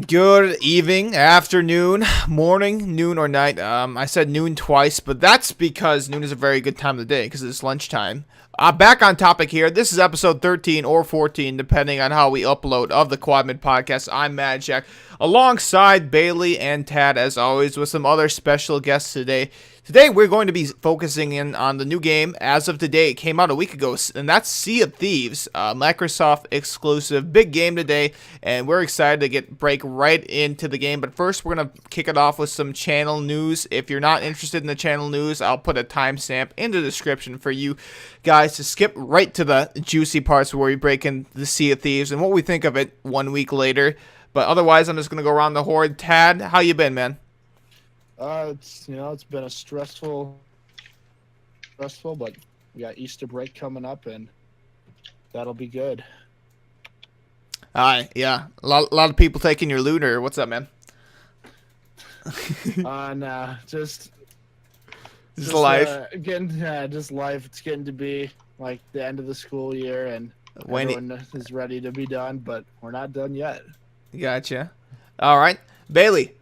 Good evening, afternoon, morning, noon, or night. I said noon twice, but that's because noon is a very good time of the day because it's lunchtime. Back on topic here. This is episode 13 or 14, depending on how we upload, of the Quad Mid Podcast. I'm Mad Jack, alongside Bailey and Tad, as always, with some other special guests today. Today, we're going to be focusing in on the new game. As of today, it came out a week ago, and that's Sea of Thieves, Microsoft exclusive. Big game today, and we're excited to break right into the game. But first, we're going to kick it off with some channel news. If you're not interested in the channel news, I'll put a timestamp in the description for you guys to skip right to the juicy parts where we break in the Sea of Thieves and what we think of it 1 week later. But otherwise, I'm just going to go around the horde. Tad, how you been, man? It's been a stressful, but we got Easter break coming up, and that'll be good. Yeah, a lot of people taking your loot, or what's up, man? Nah, just life. Just life. It's getting to be like the end of the school year, and everyone is ready to be done, but we're not done yet. Gotcha. All right, Bailey.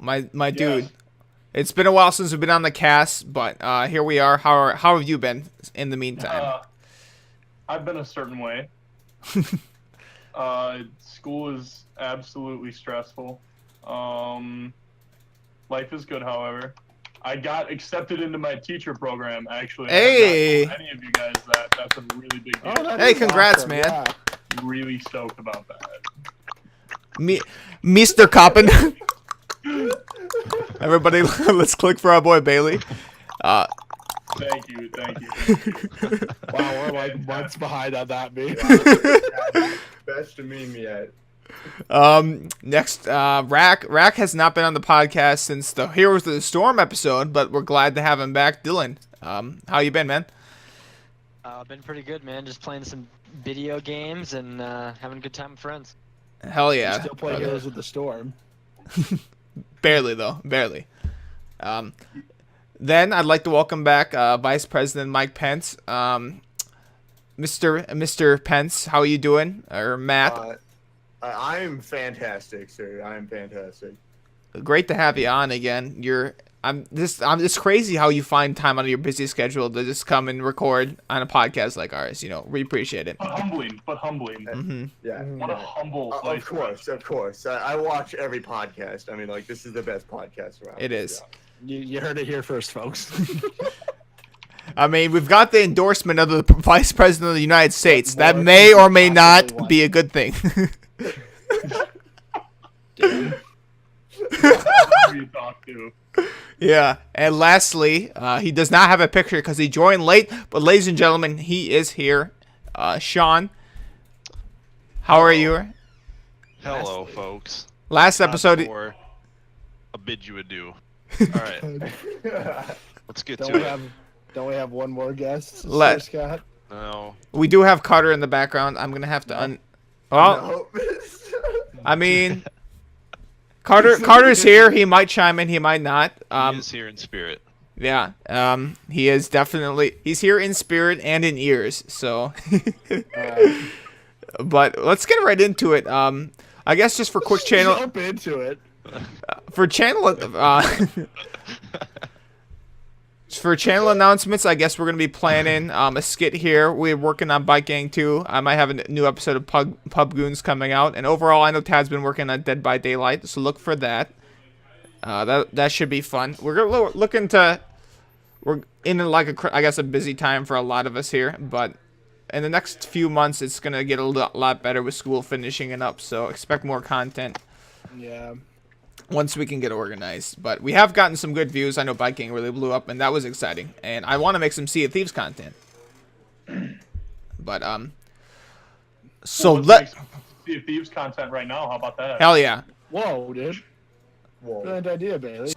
My dude, it's been a while since we've been on the cast, but here we are. How have you been in the meantime? I've been a certain way. School is absolutely stressful. Life is good, however. I got accepted into my teacher program, actually. Hey! Any of you guys, that's a really big deal. Hey, congrats, awesome. man. Yeah. Really stoked about that. Mr. Coppin. Everybody, let's click for our boy Bailey. Thank you. Wow, we're like months behind on that, meme. Best meme yet. Next, Rack has not been on the podcast since the Heroes of the Storm episode, but we're glad to have him back. Dylan, how you been, man? Been pretty good, man. Just playing some video games and having a good time with friends. Hell yeah. Still play Heroes of the Storm. Barely, though. Barely. Then I'd like to welcome back Vice President Mike Pence. Mr. Pence, how are you doing? Or Matt? I'm fantastic, sir. I'm fantastic. Great to have you on again. It's crazy how you find time out of your busy schedule to just come and record on a podcast like ours. We appreciate it. But humbling. Mm-hmm. Yeah. What a humble place. Of course. I watch every podcast. I mean, like, this is the best podcast around. It is. You heard it here first, folks. I mean, we've got the endorsement of the Vice President of the United States. That may or may not be a good thing. You talk to. Yeah, and lastly, he does not have a picture because he joined late, but ladies and gentlemen, he is here. Sean, how are you? Hello, folks. Last episode... Or a bid you adieu. Alright, let's get to it. Don't we have one more guest, Let- Sir Scott? No. We do have Carter in the background. I'm going to have to Well, No. I mean... Carter's here. He might chime in. He might not. He is here in spirit. Yeah. He is definitely. He's here in spirit and in ears. So. But let's get right into it. I guess just for quick channel. Jump into it. For channel. For channel announcements, I guess we're gonna be planning a skit here. We're working on Bike Gang 2. I might have a new episode of Pub Goons coming out, and overall, I know Tad's been working on Dead by Daylight, so look for that. That should be fun. We're in like I guess a busy time for a lot of us here, but in the next few months, it's gonna get a lot better with school finishing and up. So expect more content. Yeah. Once we can get organized. But we have gotten some good views. I know Bike Gang really blew up, and that was exciting. And I want to make some Sea of Thieves content. But, so Let's make Sea of Thieves content right now. How about that? Hell yeah. Whoa, dude. Whoa. Brilliant idea, Bailey.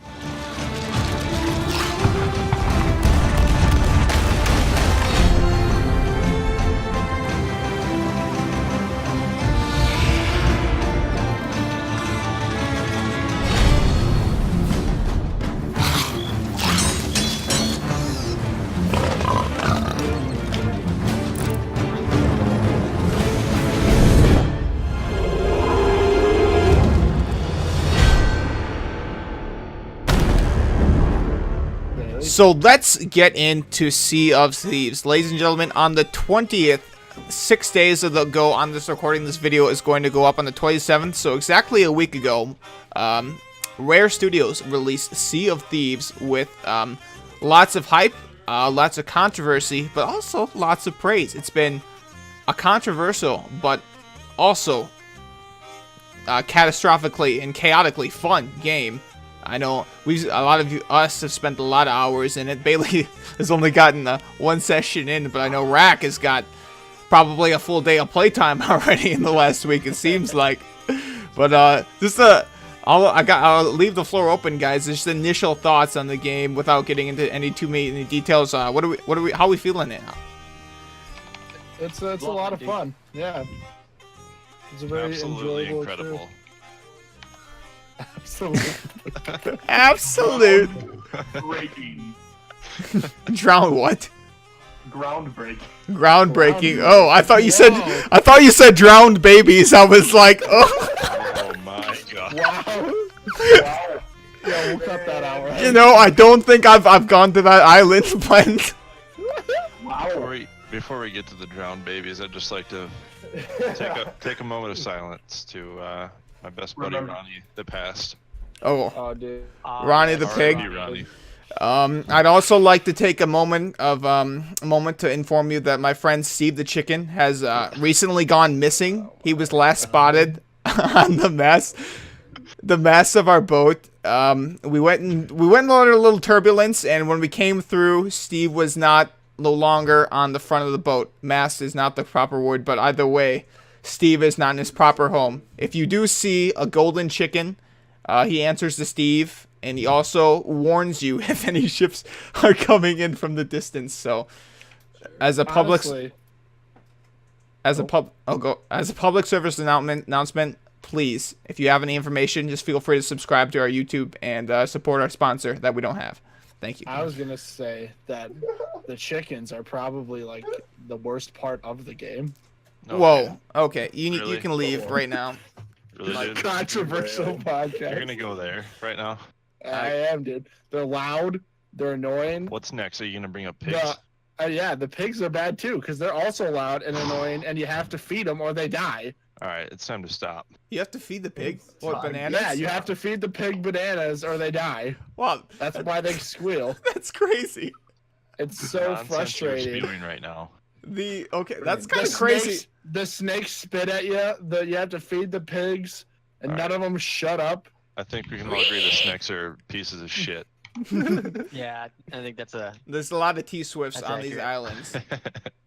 So let's get into Sea of Thieves. Ladies and gentlemen, on the 20th, 6 days ago on this recording, this video is going to go up on the 27th. So exactly a week ago, Rare Studios released Sea of Thieves with lots of hype, lots of controversy, but also lots of praise. It's been a controversial, but also catastrophically and chaotically fun game. I know a lot of us have spent a lot of hours in it. Bailey has only gotten one session in, but I know Rack has got probably a full day of playtime already in the last week. It seems like, but I'll leave the floor open, guys. Just initial thoughts on the game without getting into any too many details. How are we feeling it? It's a lot of fun. Yeah. It's a very Absolutely enjoyable incredible. Absolutely. Absolute Breaking. drown what? Groundbreaking. Groundbreaking. Oh, I thought you said drowned babies. I was like, oh. Oh my god. Wow. Wow. Yeah, we'll cut that out, right? You know, I don't think I've gone to that island, but Before we get to the drowned babies, I'd just like to take a moment of silence to my best buddy Ronnie, the past. oh, Dude. Ronnie the pig. R.I.P. Ronnie. I'd also like to take a moment to inform you that my friend Steve the Chicken has recently gone missing. He was last spotted on the mast of our boat. We went under a little turbulence, and when we came through, Steve was no longer on the front of the boat. Mast is not the proper word, but either way, Steve is not in his proper home. If you do see a golden chicken, he answers to Steve, and he also warns you if any ships are coming in from the distance. So, as a public service announcement, please, if you have any information, just feel free to subscribe to our YouTube and support our sponsor that we don't have. Thank you. I was gonna say that the chickens are probably like the worst part of the game. Okay. Whoa. Okay. You Really? can leave right now. Really, dude? Controversial podcast. You're gonna go there right now? I am, dude. They're loud. They're annoying. What's next? Are you gonna bring up pigs? Yeah, the pigs are bad too because they're also loud and annoying, and you have to feed them or they die. All right, it's time to stop. You have to feed the pig. What, bananas? Yeah, you have to feed the pig bananas or they die. Wow, That's why they squeal. that's crazy. It's so Nonsense you're frustrating. spewing right now. That's kind of The crazy. snakes- the snakes spit at you. You have to feed the pigs, and All none right. of them shut up. I think we can all agree the snakes are pieces of shit. Yeah, I think that's a. There's a lot of T-Swifts That's on these accurate. islands,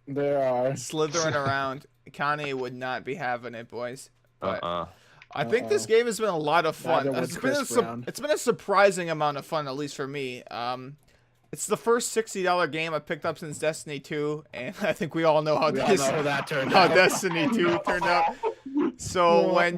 There are. slithering around. Kanye would not be having it, boys. But Uh-uh. I think this game has been a lot of fun. Neither would Chris Brown. It's been a surprising amount of fun, at least for me. It's the first $60 game I picked up since Destiny 2, and I think we all know how We all know how that turned how out. Destiny 2 turned out. So when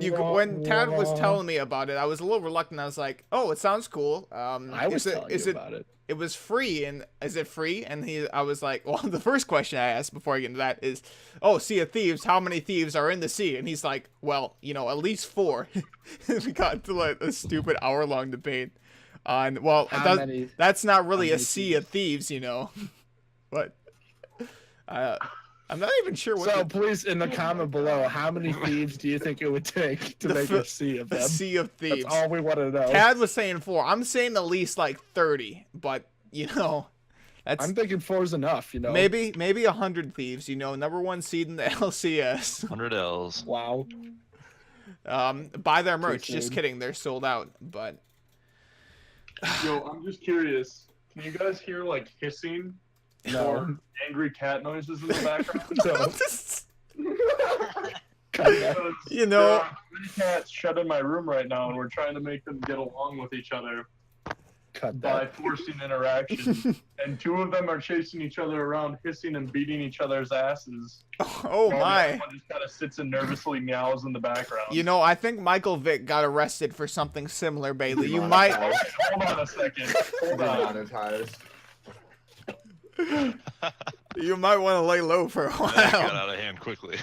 Tad was telling me about it, I was a little reluctant. I was like, "Oh, it sounds cool." I was telling you about it. It was free, and is it free? And I was like, well, the first question I asked before I get into that is, oh, Sea of Thieves, how many thieves are in the sea? And he's like, well, at least 4. We got into like a stupid hour-long debate on, well, that's not really a Sea of Thieves, but I'm not even sure what So please, in the comment below, how many thieves do you think it would take to make a sea of the them? Sea of Thieves. That's all we want to know. Tad was saying 4. I'm saying at least like 30, but that's I'm thinking 4 is enough. maybe 100 thieves. Number 1 seed in the LCS. 100 L's. Wow. Buy their merch. Just soon. kidding, they're sold out. But Yo, I'm just curious. Can you guys hear like hissing No. or angry cat noises in the background? Cut that. Because there are many cats shut in my room right now, and we're trying to make them get along with each other Cut by that. forcing interaction. And 2 of them are chasing each other around, hissing and beating each other's asses. oh While the my. other one just kind of sits and nervously meows in the background. I think Michael Vick got arrested for something similar, Bailey. You Hold might. on a second. Hold on. Demonetized. You might want to lay low for a That got while. out of hand quickly.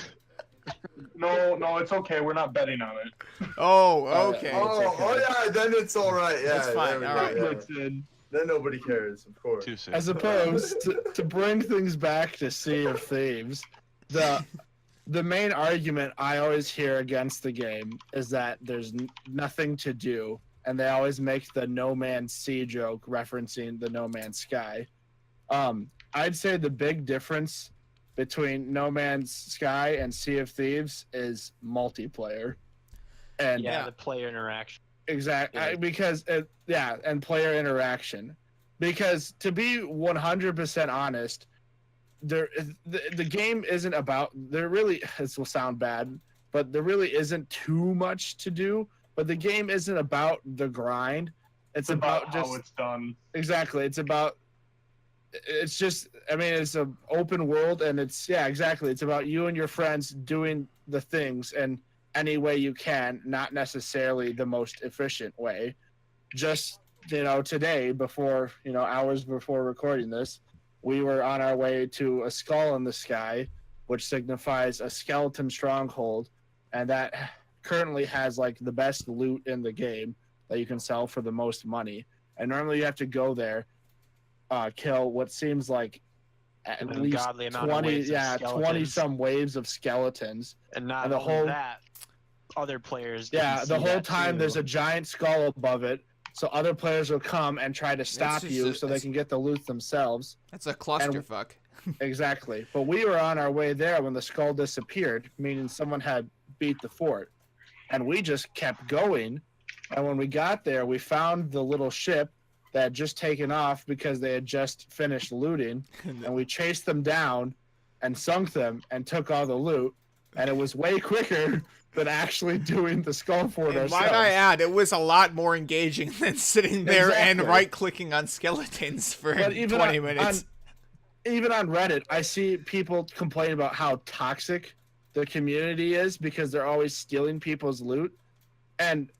No, it's okay. We're not betting on it. Oh, okay. Oh yeah, then it's all right. Yeah, That's fine, there we all go, right. yeah. Listen, Then nobody cares, of course. Too soon. As opposed to bring things back to Sea of Thieves, the main argument I always hear against the game is that there's nothing to do, and they always make the No Man's Sea joke referencing the No Man's Sky. I'd say the big difference between No Man's Sky and Sea of Thieves is multiplayer. And Yeah, the player interaction. exactly, Yeah. because and player interaction. Because to be 100% honest, the game isn't about, there really, this will sound bad, but there really isn't too much to do. But the game isn't about the grind. It's about just how it's done. exactly. It's just, I mean, it's an open world, and it's exactly. It's about you and your friends doing the things in any way you can, not necessarily the most efficient way. Just today, before hours before recording this, we were on our way to a skull in the sky, which signifies a skeleton stronghold, and that currently has like the best loot in the game that you can sell for the most money. And normally you have to go there, kill what seems like at An least ungodly amount of 20 waves of skeletons. 20 some waves of skeletons. And not And the only whole- that, other players. The didn't see whole that time too. there's a giant skull above it, so other players will come and try to stop just you a- so they it's- can get the loot themselves. That's a clusterfuck. Exactly. But we were on our way there when the skull disappeared, meaning someone had beat the fort. And we just kept going. And when we got there, we found the little ship that had just taken off because they had just finished looting. And we chased them down and sunk them and took all the loot. And it was way quicker than actually doing the skull fort And ourselves. might I add, it was a lot more engaging than sitting there and Exactly. right-clicking on skeletons for But even 20 on- minutes. Even on Reddit, I see people complain about how toxic the community is because they're always stealing people's loot. And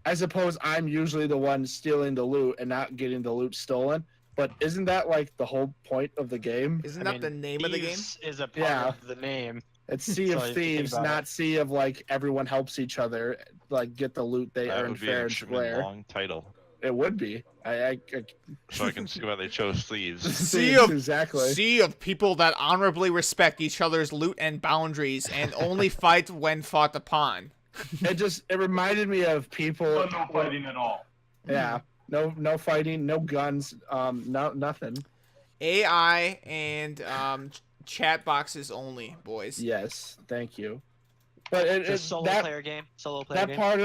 I suppose I'm usually the one stealing the loot and not getting the loot stolen. But isn't that like the whole point of the game? Isn't I that mean, the name of the game? Thieves is a part Yeah. of the name. It's Sea of So if you think Thieves, about not it. Sea of like everyone helps each other, like get the loot they That earn would be an fair and extremely square. long title, It would be. I so I can see why they chose Thieves. Sea of- exactly. Sea of people that honorably respect each other's loot and boundaries and only fight when fought upon. It reminded me of people. But no fighting at all. Yeah. No fighting, no guns, nothing. AI and chat boxes only, boys. Yes, thank you. But Just solo that player game. Solo player that game. part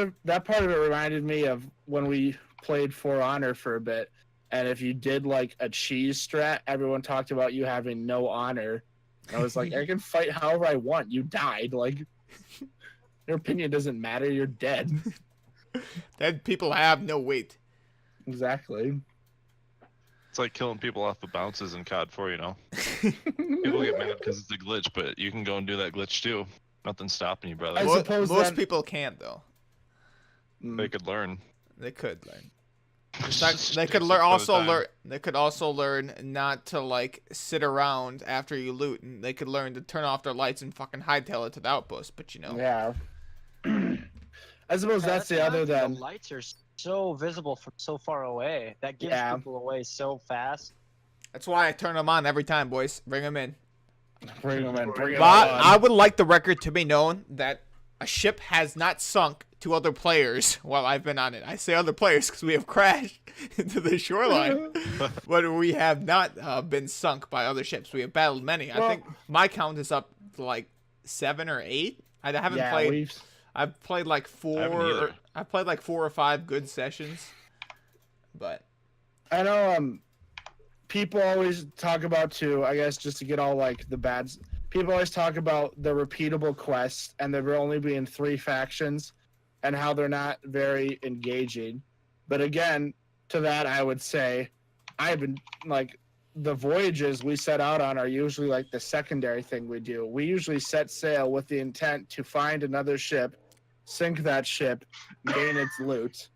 of it reminded me of when we played For Honor for a bit, and if you did like a cheese strat, everyone talked about you having no honor. And I was like, I can fight however I want. You died. Like, your opinion doesn't matter. You're dead. That people have no weight. Exactly. It's like killing people off the bounces in COD 4, you know? People get mad because it's a glitch, but you can go and do that glitch too. Nothing's stopping you, brother. I Mo- suppose most then- people can't though. They could learn. They could learn. They could learn. They could also learn not to like sit around after you loot, and they could learn to turn off their lights and fucking hightail it to the outpost. But you know, Yeah. I suppose that's the other The than lights are so visible from so far away. That gives Yeah. people away so fast. that's why I turn them on every time, boys. Bring them in. bring them in. Bring 'em But on. I would like the record to be known that a ship has not sunk to other players while I've been on it. I say other players because we have crashed into the shoreline, but we have not been sunk by other ships. We have battled many. I Well- think my count is up to like 7 or 8. I haven't yeah, played. I've played like haven't either. I've played like 4 or 5 good sessions, but I know people always talk about too, I guess just to get all like the bads, people always talk about the repeatable quests and there only being 3 factions and how they're not very engaging. But again, to that I would say I've been like the voyages we set out on are usually like the secondary thing we do. We usually set sail with the intent to find another ship, sink that ship, gain its loot,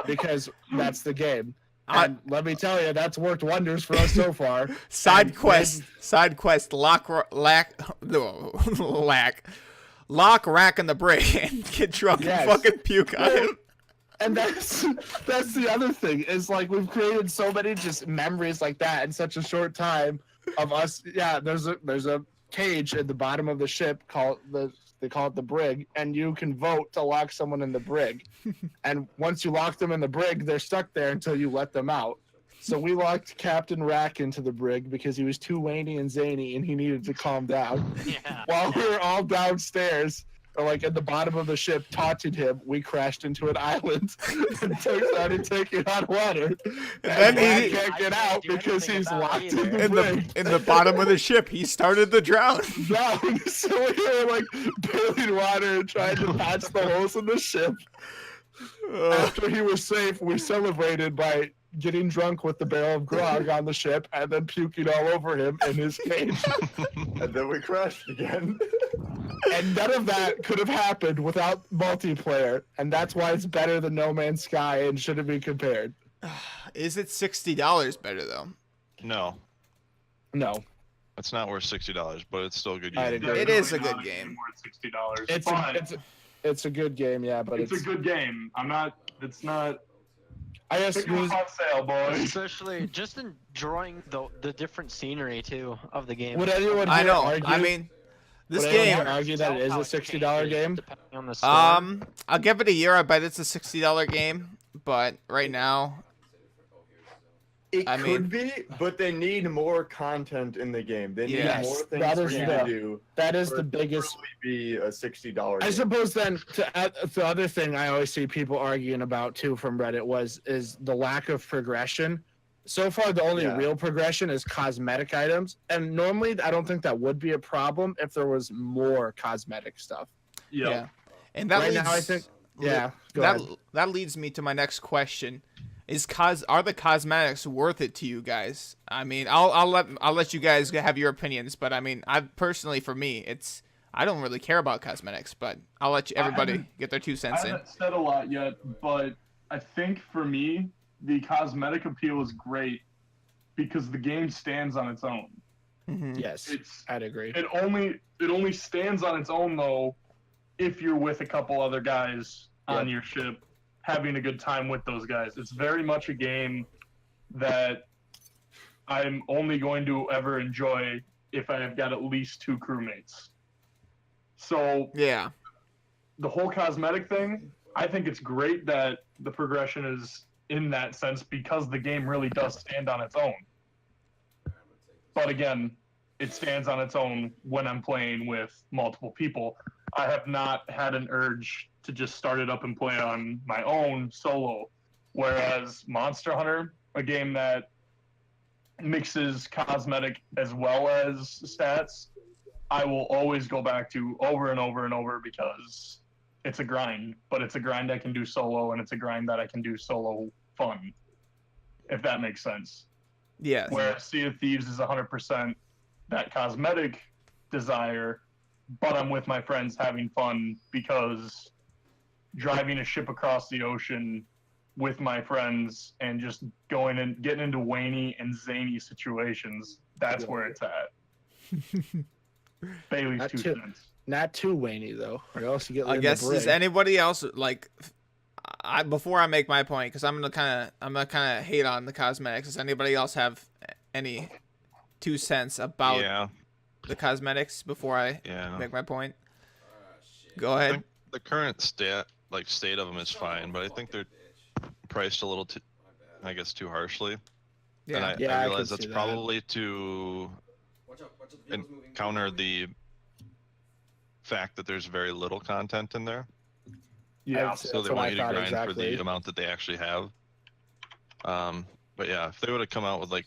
because that's the game. And let me tell you, that's worked wonders for us so far. side And quest, lock, rack in the brick and get drunk Yes. and fucking puke on him. And that's the other thing is like we've created so many just memories like that in such a short time of us. Yeah, there's a cage at the bottom of the ship they call it the brig, and you can vote to lock someone in the brig. And once you lock them in the brig, they're stuck there until you let them out. So we locked Captain Rack into the brig because he was too whiny and zany and he needed to calm down. Yeah. While we were all downstairs, or like at the bottom of the ship, taunting him, we crashed into an island and started taking on water. then Rack he- can't get out because he's locked in the In brig. the bottom of the ship, he started the drown. Drowned. So we were like bailing water and trying to patch the holes in the ship. After he was safe, we celebrated by getting drunk with the barrel of grog on the ship and then puking all over him in his cage. And then we crashed again. And none of that could have happened without multiplayer, and that's why it's better than No Man's Sky and shouldn't be compared. Is it $60 better though? No, No, it's not worth $60, but it's still a good I'd game. agree. It is a Definitely good not game. Worth $60. it's But it's a good game, yeah, but it's a good game. It's not. I guess Pick up on sale, boys. Especially just enjoying the different scenery too of the game. would anyone I here know. argue, I mean, this would anyone game. here argue that it is How a it $60 changes game? depending on the storm. I'll give it a year. I bet it's a $60 game, but right now, It I could be, but they need more content in the game. They need Yes, more things that for is you the- to do. That is for the it to biggest. really be a $60 I game. suppose then to add, the other thing I always see people arguing about too from Reddit is the lack of progression. So far, the only Yeah. real progression is cosmetic items, and normally I don't think that would be a problem if there was more cosmetic stuff. Yep. yeah. And that Right leads, now, I think. Yeah, go that ahead. that leads me to my next question: are the cosmetics worth it to you guys? I mean, I'll let you guys have your opinions, but I mean, for me, I don't really care about cosmetics, but I'll let everybody haven't- get their 2 I cents in. haven't said a lot yet, but I think for me, the cosmetic appeal is great because the game stands on its own. Mhm. Yes, It's I'd agree. it only stands on its own though if you're with a couple other guys on your ship having a good time with those guys. It's very much a game that I'm only going to ever enjoy if I have got at least 2 crewmates. So Yeah. the whole cosmetic thing, I think it's great that the progression is in that sense because the game really does stand on its own. But again, it stands on its own when I'm playing with multiple people. I have not had an urge to just start it up and play on my own solo. Whereas Monster Hunter, a game that mixes cosmetic as well as stats, I will always go back to over and over and over because it's a grind, but it's a grind I can do solo, and it's a grind that I can do solo fun, if that makes sense. Yes. Where Sea of Thieves is 100% that cosmetic desire, but I'm with my friends having fun because driving a ship across the ocean with my friends and just going and getting into whiny and zany situations, that's where it's at. Bailey's Not 2 too- cents. Not too whiny though, or else you get. I in guess the does brig. anybody else like? Before I make my point, because I'm gonna kind of hate on the cosmetics. Does anybody else have any 2 cents about Yeah, the cosmetics before I yeah. make my point? Go I ahead. think the current state of them is fine, but I think they're priced a little too, I guess, too harshly. And Yeah. Yeah, I I can realize see that's that. probably to counter the fact that there's very little content in there. Yeah. I'd say So that's they what I want you to thought grind for exactly. the amount that they actually have. But yeah, if they would have come out with like,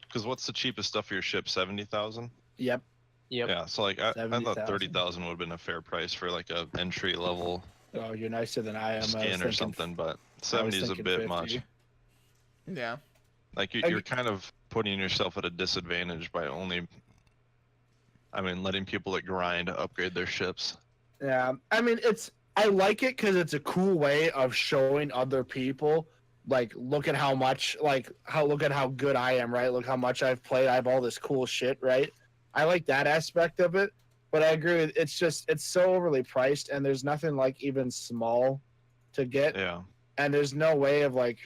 because what's the cheapest stuff for your ship? 70,000. Yep. Yep. Yeah, so like I thought 70,000. 30,000 would have been a fair price for like a entry level Oh, you're nicer than I am. I was skin or thinking- something, but I was 70 is a thinking bit 50. much. Yeah. Like you're kind of putting yourself at a disadvantage by only, letting people that grind upgrade their ships. Yeah, I mean, I like it because it's a cool way of showing other people, like, look at how much, look at how good I am, right? Look how much I've played. I have all this cool shit, right? I like that aspect of it, but I agree it's so overly priced, and there's nothing like even small to get. Yeah. and there's no way of like,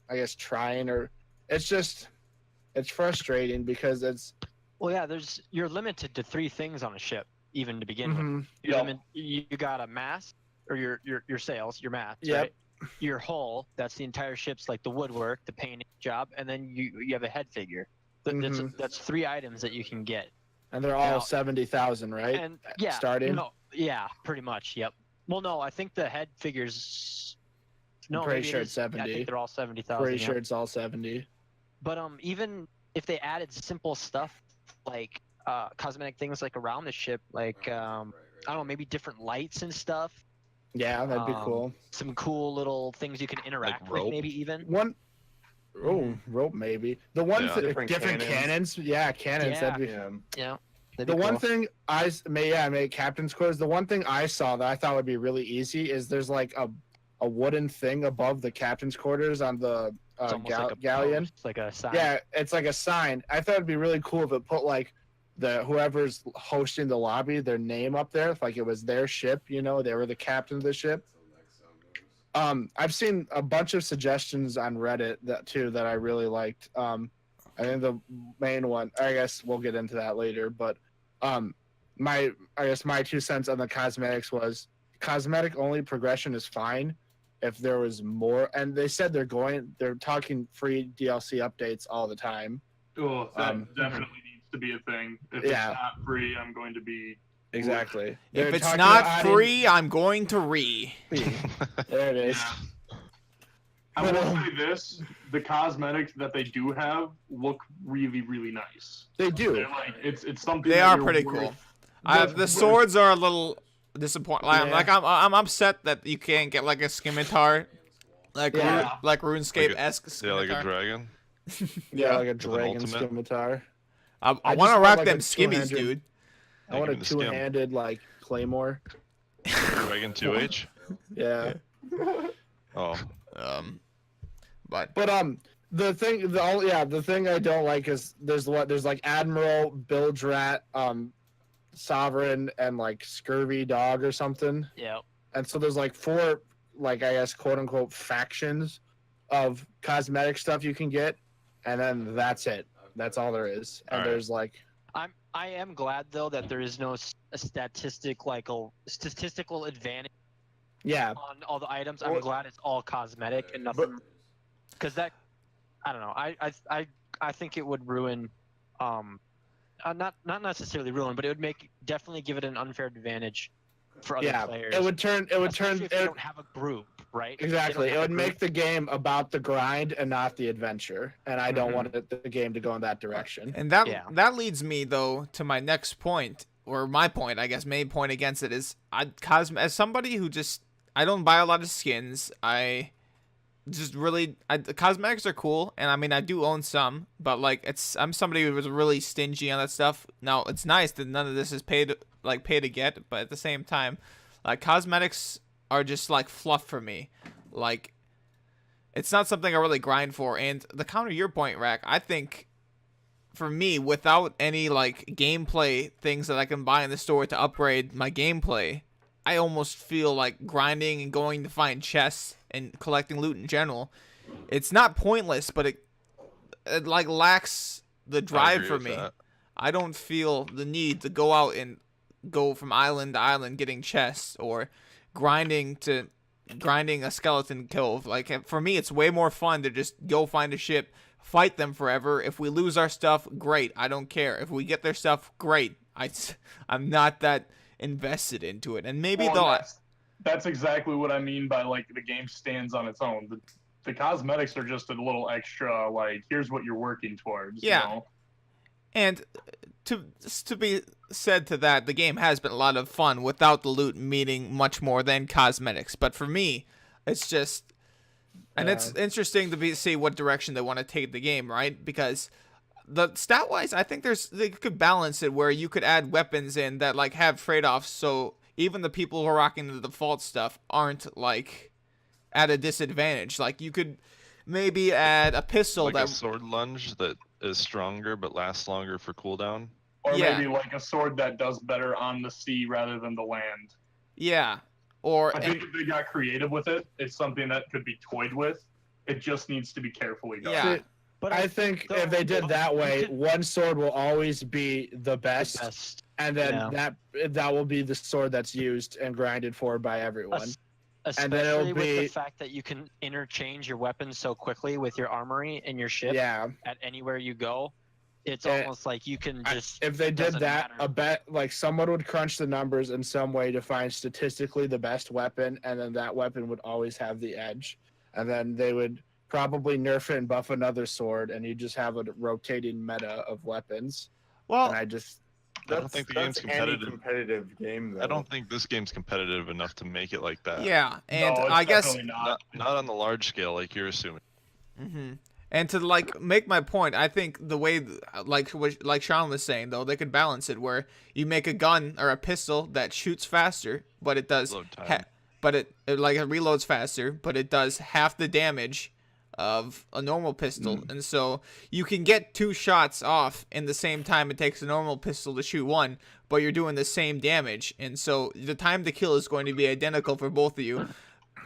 I guess trying or it's frustrating because it's Well, yeah, you're limited to 3 things on a ship, even to begin with. mhm, You got a mast, or your sails, your mast, Yep. right? Your hull, that's the entire ship's like the woodwork, the painting job, and then you have a head figure. That's 3 items that you can get. and they're all Now- 70,000, right? And yeah, starting. No, yeah, pretty much. Yep. Well, no, I think the head figures. No, I'm pretty maybe it sure is- it's 70. I think they're all 70,000. Pretty yeah. sure it's all 70. But even if they added simple stuff like cosmetic things like around the ship, like I don't know, maybe different lights and stuff. Yeah, that'd be cool. Some cool little things you can interact with, rope? maybe even. One rope maybe. The one Yeah. different cannons. Yeah, cannons. Yeah. That'd be Yeah. Yeah. the one thing I made captain's quarters. The one thing I saw that I thought would be really easy is there's like a wooden thing above the captain's quarters on the It's almost like a galleon. post, like a sign. Yeah, it's like a sign. I thought it'd be really cool if it put like whoever's hosting the lobby, their name up there, if like it was their ship, they were the captain of the ship. I've seen a bunch of suggestions on Reddit that I really liked. I think the main one, I guess we'll get into that later, but my 2 cents on the cosmetics was cosmetic only progression is fine if there was more, and they said they're talking free DLC updates all the time. Oh, that definitely needs to be a thing. If Yeah. it's not free, I'm going to be. Exactly. If They're it's talking not about adding- free, I'm going to re. There it is. Yeah. I But, will say this: the cosmetics that they do have look really, really nice. They do. They're like it's something. They that are you're pretty worth- cool. The worth- swords are a little disappointing. Yeah. I'm upset that you can't get like a scimitar, like Yeah. like RuneScape esque Yeah, like a scimitar. dragon. Yeah, like a an dragon ultimate. scimitar. I I want just to want, rock like, them a skimmies, 200 dude. I want a Give me the skim. two-handed like claymore. Dragon 2H. Yeah. Oh, But The thing I don't like is there's like Admiral, Bildrat, Sovereign, and like Scurvy Dog or something. Yeah. And so there's like 4, like I guess quote unquote factions of cosmetic stuff you can get, and then that's it. That's all there is. And All right. there's like I am glad though that there is no statistical advantage yeah, on all the items. I'm Well- glad it's all cosmetic and nothing. Because that, I don't know. I think it would ruin, not necessarily ruin, but it would definitely give it an unfair advantage for other yeah. players. It would turn Especially if you don't have a group, right? If they don't exactly. It have a would group. make the game about the grind and not the adventure. And I don't Mhm. want the game to go in that direction. and that Yeah. that leads me though to my next point, or my point, I guess, main point against it is as somebody who just I don't buy a lot of skins. The cosmetics are cool, and I mean I do own some, but like I'm somebody who was really stingy on that stuff. Now it's nice that none of this is pay to get, but at the same time, like cosmetics are just like fluff for me. Like it's not something I really grind for. And the counter your point, Rack, I think for me, without any like gameplay things that I can buy in the store to upgrade my gameplay, I almost feel like grinding and going to find chests and collecting loot in general. It's not pointless, but it like lacks the drive for me. I don't feel the need to go out and go from island to island getting chests or grinding a skeleton kill. Like for me, it's way more fun to just go find a ship, fight them forever. If we lose our stuff, great. I don't care. If we get their stuff, great. I'm not that invested into it. And maybe Well, that's exactly what I mean by like the game stands on its own. The cosmetics are just a little extra. Like here's what you're working towards. Yeah. You know? And to be said to that, the game has been a lot of fun without the loot meaning much more than cosmetics. But for me, it's just, and it's interesting to see what direction they want to take the game, right? Because the stat wise, I think they could balance it where you could add weapons in that like have trade offs, so even the people who are rocking the default stuff aren't like at a disadvantage. Like you could maybe add a pistol like that a sword lunge that is stronger but lasts longer for cooldown. Or Yeah. maybe like a sword that does better on the sea rather than the land. Yeah, Or I think if they got creative with it, it's something that could be toyed with. It just needs to be carefully done. yeah, See, But I think if they did that way, one sword will always be the best, and then that will be the sword that's used and grinded for by everyone. And then it'll Especially with the be fact that you can interchange your weapons so quickly with your armory and your ship yeah. at anywhere you go. It's Yeah. almost like you can just. If they did doesn't that, matter. a bet like someone would crunch the numbers in some way to find statistically the best weapon, and then that weapon would always have the edge. And then they would probably nerf it and buff another sword, and you just have a rotating meta of weapons. well, And I just I don't think the game's any competitive. competitive game, though. I don't think this game's competitive enough to make it like that. yeah, and No, it's I guess definitely not. Not on the large scale like you're assuming. hmm And to like make my point, I think the way like Sean was saying though, they could balance it where you make a gun or a pistol that shoots faster, but it does Load time. but it reloads faster, but it does half the damage of a normal pistol. And so you can get 2 shots off in the same time it takes a normal pistol to shoot one, but you're doing the same damage. And so the time to kill is going to be identical for both of you.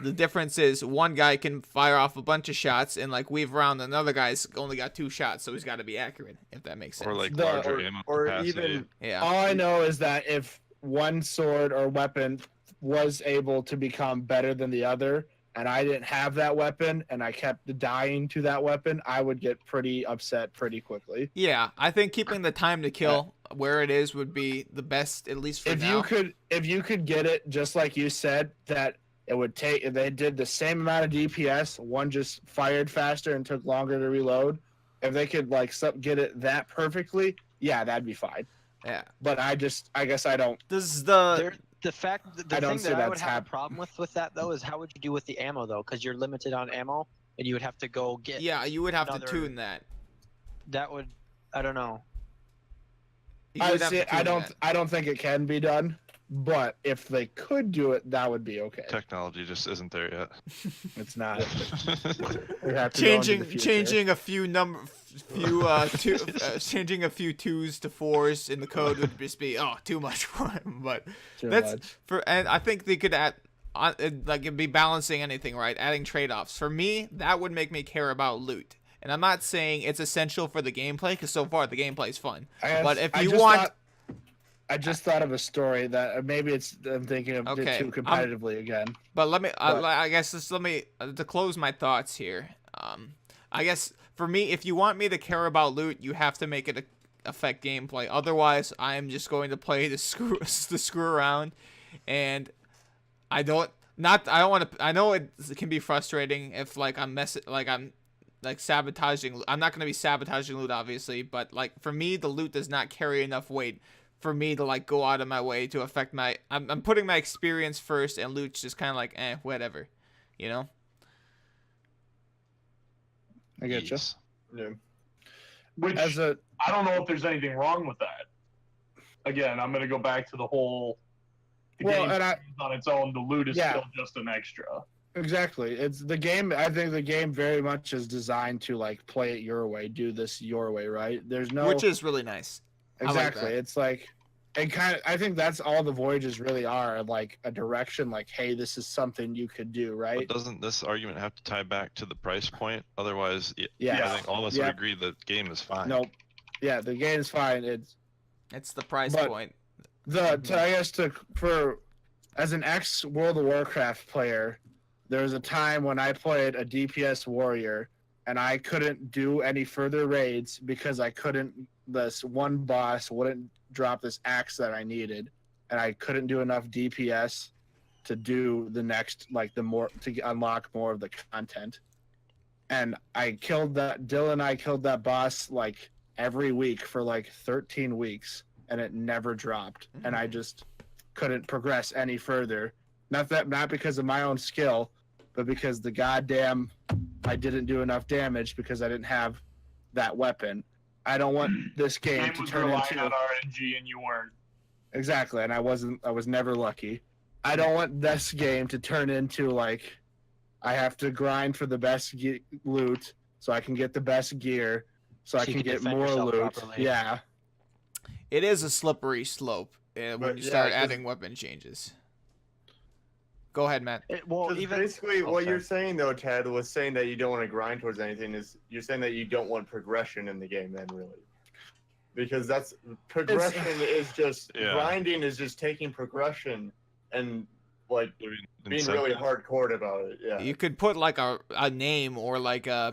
The difference is one guy can fire off a bunch of shots and like weave around, and another guy's only got 2 shots, so he's got to be accurate, if that makes sense. Or like The- larger ammo or capacity. even yeah. all I know is that if one sword or weapon was able to become better than the other, and I didn't have that weapon, and I kept dying to that weapon, I would get pretty upset pretty quickly. Yeah, I think keeping the time to kill where it is would be the best, at least for If now. you could get it just like you said, that it would take if they did the same amount of DPS, one just fired faster and took longer to reload. If they could get it that perfectly, yeah, that'd be fine. Yeah. But I guess I don't. This is the The fact, the I don't thing see that I would that's have a hap- problem with that though is how would you do with the ammo though? Because you're limited on ammo, and you would have to go get. yeah, you would have another- to tune that. That would, I don't know. You would have to tune I don't think it can be done. But if they could do it, that would be okay. Technology just isn't there yet. It's not. We have to go into the future. changing a few changing a few 2s to 4s in the code would just be too much for him. But Too that's much. and I think they could add it'd be balancing anything, right? Adding trade-offs. For me, that would make me care about loot. And I'm not saying it's essential for the gameplay, because so far the gameplay is fun. But if you want, I just thought of a story that maybe I'm thinking of Okay, it too competitively again. but let me, But- I guess let me to close my thoughts here. I guess for me, if you want me to care about loot, you have to make it affect gameplay. Otherwise, I am just going to play the screw around, and I don't want to. I know it can be frustrating if I'm sabotaging. I'm not going to be sabotaging loot, obviously, but for me, the loot does not carry enough weight for me to go out of my way to affect my. I'm putting my experience first, and loot's just kind of whatever, you know. I get you. Yes. Yeah. Which I don't know if there's anything wrong with that. Again, I'm going to go back to the whole. The game on its own, the loot is still just an extra. Exactly. It's the game. I think the game very much is designed to play it your way, do this your way, right? There's no. Which is really nice. Exactly. I like that. It's it kind of. I think that's all the voyages really are, a direction. Hey, this is something you could do, right? But doesn't this argument have to tie back to the price point? Otherwise, Yeah. I think all of us would agree the game is fine. Nope. Yeah, the game is fine. It's the price But- point. As an ex World of Warcraft player, there was a time when I played a DPS warrior, and I couldn't do any further raids because I couldn't. This one boss wouldn't drop this axe that I needed, and I couldn't do enough DPS to do the next to unlock more of the content. And I killed that. Dylan and I killed that boss every week for 13 weeks, and it never dropped. And I just couldn't progress any further. Not because of my own skill, but because I didn't do enough damage because I didn't have that weapon. I don't want this game to was turn relying into on RNG and you weren't. exactly, and I was never lucky. I don't want this game to turn into I have to grind for the best loot so I can get the best gear so I So you can can get defend more yourself loot. properly. Yeah. It is a slippery slope when But, you yeah, start 'cause- adding weapon changes. Go ahead, Matt. Well, 'Cause even basically, oh, what sorry. you're saying though, Ted, was saying that you don't want to grind towards anything. You're saying that you don't want progression in the game, then really, because that's progression is just Yeah. grinding is just taking progression and like being really hardcore about it. Yeah. You could put like a name or like a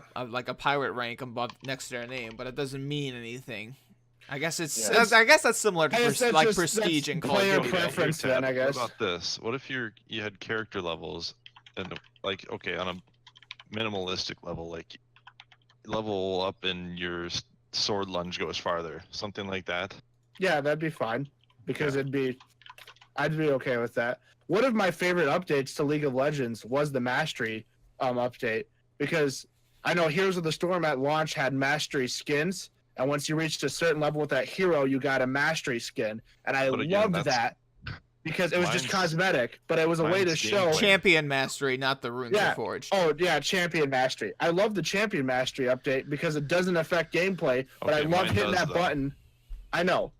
pirate rank above next to their name, but it doesn't mean anything. I guess I guess that's similar to I guess that's like just- Prestige that's and Call of player Duty. preference. then, I guess. What about this? What if you had character levels and like okay on a minimalistic level, like level up and your sword lunge goes farther, something like that. Yeah, that'd be fine because I'd be okay with that. One of my favorite updates to League of Legends was the Mastery update, because I know Heroes of the Storm at launch had Mastery skins, and once you reached a certain level with that hero, you got a Mastery skin, and I But again, loved that because it was just cosmetic, but it was a way to mine's show. gameplay. Champion Mastery, not the runes Yeah. are forged. Oh yeah, Champion Mastery. I love the Champion Mastery update because it doesn't affect gameplay, but I Okay, love mine hitting does, that though. button. I know.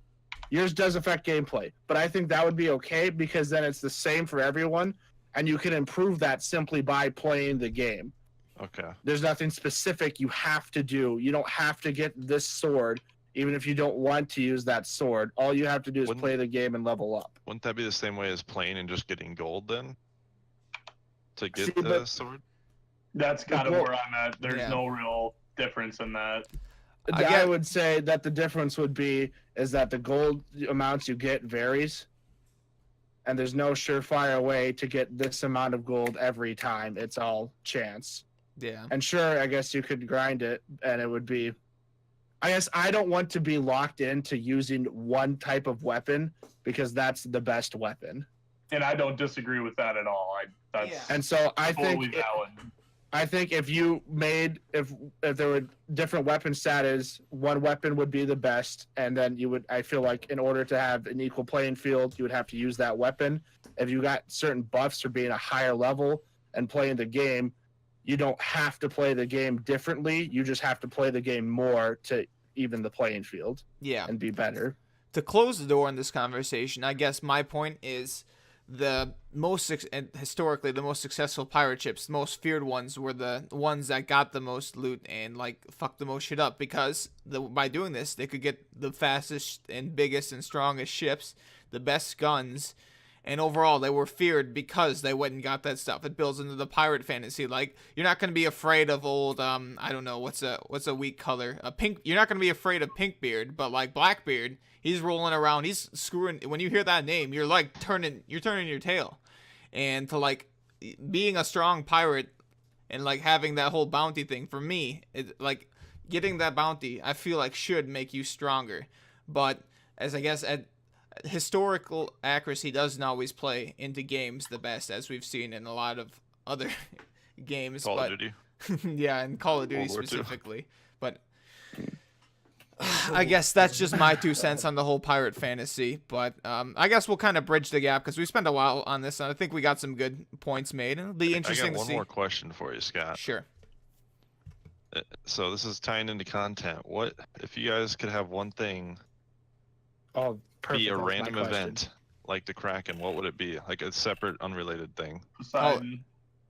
Yours does affect gameplay, but I think that would be okay because then it's the same for everyone, and you can improve that simply by playing the game. Okay. There's nothing specific you have to do. You don't have to get this sword, even if you don't want to use that sword. All you have to do is Wouldn't- play the game and level up. Wouldn't that be the same way as playing and just getting gold then? To get See, the but- sword? That's kind of Well, where I'm at. There's yeah. no real difference in that. I I get- would say that the difference would be is that the gold amounts you get varies, and there's no surefire way to get this amount of gold every time. It's all chance. Yeah. And sure, I guess you could grind it, and it would be. I guess I don't want to be locked into using one type of weapon because that's the best weapon. And I don't disagree with that at all. That's And so I totally think valid. I think if you made if there were different weapon status, one weapon would be the best, and then you would. I feel like in order to have an equal playing field, you would have to use that weapon. If you got certain buffs for being a higher level and playing the game, you don't have to play the game differently. You just have to play the game more to even the playing field Yeah. and be better. To close the door on this conversation, I guess my point is and historically the most successful pirate ships, the most feared ones, were the ones that got the most loot and like fucked the most shit up, because by doing this they could get the fastest and biggest and strongest ships, the best guns, and overall they were feared because they went and got that stuff. It builds into the pirate fantasy. Like, you're not going to be afraid of old I don't know what's a weak color, a pink. You're not going to be afraid of Pinkbeard, but like Blackbeard, he's rolling around, he's screwing. When you hear that name, you're like turning your tail. And to like being a strong pirate and like having that whole bounty thing, for me, it like getting that bounty, I feel like should make you stronger. But as I guess historical accuracy doesn't always play into games the best, as we've seen in a lot of other games. Call but of Duty. yeah, in Call of Duty World War II. specifically. But I guess that's just my 2 cents on the whole pirate fantasy. But I guess we'll kind of bridge the gap because we spent a while on this, and I think we got some good points made. It'll be I interesting got to one see. more question for you, Scott. Sure. So this is tying into content. What if you guys could have one thing Oh, perfect. be a That was my random question. event like the Kraken? What would it be? Like a separate, unrelated thing? Poseidon.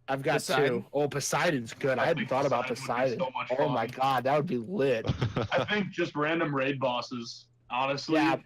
I've got Poseidon. 2. Oh, Poseidon's good. I hadn't think thought about Poseidon would be Poseidon. so much Oh my fun. god, that would be lit. I think just random raid bosses. Honestly, Yeah.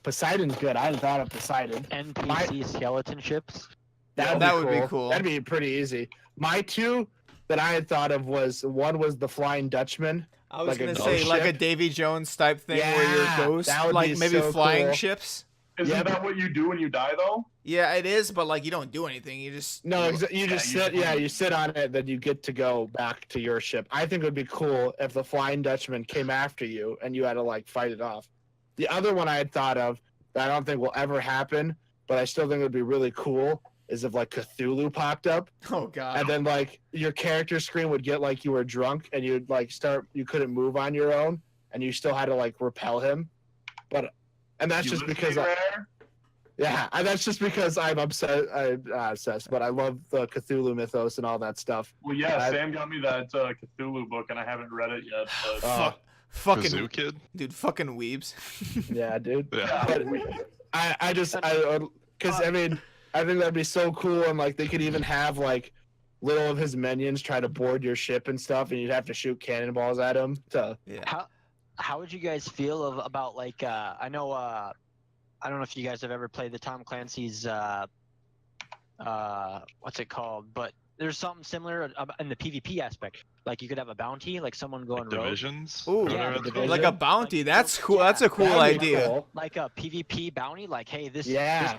Poseidon's good. I hadn't thought of Poseidon. NPC skeleton ships. That would be cool. That'd be pretty easy. My 2 that I had thought of was the Flying Dutchman. I was Like a gonna ghost say like a ship? Davy Jones type thing where you're Yeah, a ghost, that would like be maybe so flying cool. ships. isn't Yeah, that what you do when you die though? Yeah, it is, but like you don't do anything. You just No, you just you sit. just- Yeah, you sit on it, then you get to go back to your ship. I think it would be cool if the Flying Dutchman came after you and you had to like fight it off. The other one I had thought of that I don't think will ever happen, but I still think it would be really cool, is if like Cthulhu popped up, Oh god. and then like your character screen would get like you were drunk and you'd like you couldn't move on your own, and you still had to like repel him. And that's You just listening, because Rare? that's just because I'm obsessed, but I love the Cthulhu mythos and all that stuff. Well, yeah, I- Sam got me that Cthulhu book, and I haven't read it yet. But Fucking Kazoo Kid? dude, fucking weebs. Yeah, dude. Yeah. But I mean, I think that'd be so cool, and like they could even have like little of his minions try to board your ship and stuff, and you'd have to shoot cannonballs at him. Yeah. How would you guys feel about like I know I don't know if you guys have ever played the Tom Clancy's what's it called, but there's something similar in the PvP aspect. Like you could have a bounty, like someone going rogue. Divisions? Ooh, Yeah, Whatever it's division. called. like a bounty. Like, That's cool. yeah, That's a cool That'd be idea. cool. Like a PvP bounty, like hey, this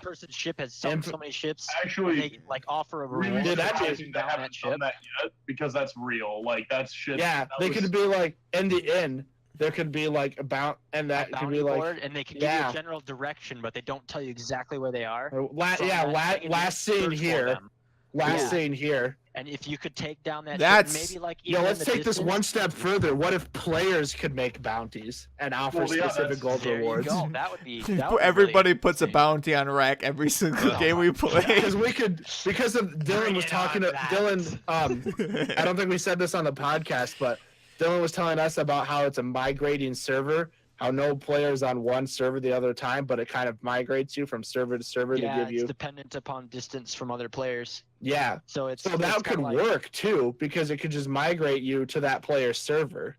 person's ship has so many ships. And Actually, they like offer a really reward Dude, for that'd be- taking they down haven't that ship. done that yet because that's real. Like that's shit. Yeah, that they was- could be like in the inn. There could be like and that could bounty be like board, and they can give you yeah. a general direction, but they don't tell you exactly where they are. last Search scene for here. them. Last Yeah. scene here. And if you could take down that That's- ship, maybe like Yo, even let's in the take this distance, one step further. What if players could make bounties and offer Well, yeah, specific that's- gold There rewards? you go. That would be. That would be Everybody really puts a interesting. bounty on rack every single Oh game my we play. Because we could, because of Dylan Bring was it talking on to back. Dylan. I don't think we said this on the podcast, but Dylan was telling us about how it's a migrating server. How no players on one server the other time, but it kind of migrates you from server to server Yeah, to give it's you. dependent upon distance from other players. Yeah, So it's so it's that could kinda like, work too because it could just migrate you to that player's server.